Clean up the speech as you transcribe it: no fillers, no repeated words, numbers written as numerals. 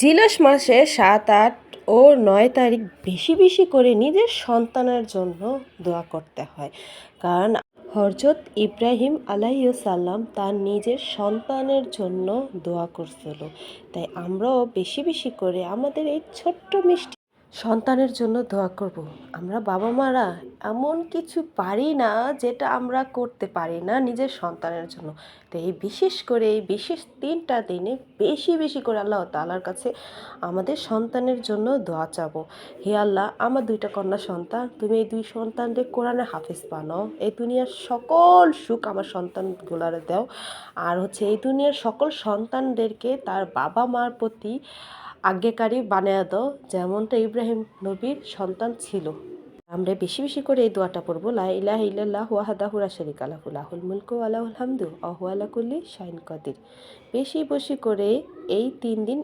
জিলস মাসে ৭, ৮ ও ৯ তারিখ বেশি বেশি করে নিজের সন্তানের জন্য দোয়া করতে হয়। কারণ হযরত ইব্রাহিম আলাইহিসসালাম তার নিজের সন্তানের জন্য দোয়া করছিল। তাই আমরাও বেশি বেশি করে আমাদের এই ছোট্ট মিষ্টি সন্তানের জন্য দোয়া করব। আমরা বাবা মারা এমন কিছু পারি না যেটা আমরা করতে পারি না নিজের সন্তানের জন্য। তো এই বিশেষ করে এই বিশেষ ৩টা দিনে বেশি বেশি করে আল্লাহ তাআলার কাছে আমাদের সন্তানের জন্য দোয়া চাবো। হে আল্লাহ, আমার ২টা কন্যা সন্তান, তুমি এই ২ সন্তানদের কোরআনের হাফেজ বানাও। এই দুনিয়ার সকল সুখ আমার সন্তানগুলারে দাও। আর এই দুনিয়ার সকল সন্তানদেরকে তার বাবা মার প্রতি আজ্ঞাকারী বানায়া দাও, যেমনটা ইব্রাহিম নবীর সন্তান ছিল। আমরা বেশি বেশি করে এই দোয়াটা পড়বো, লা ইলাহা ইল্লাল্লাহু ওয়াহদাহু লা শারীকা লাহু লাহুল মুলকু ওয়া লাহুল হামদু ওয়া হুয়া আলা কুল্লি শাইইন কাদির। বেশি বেশি করে এই ৩ দিন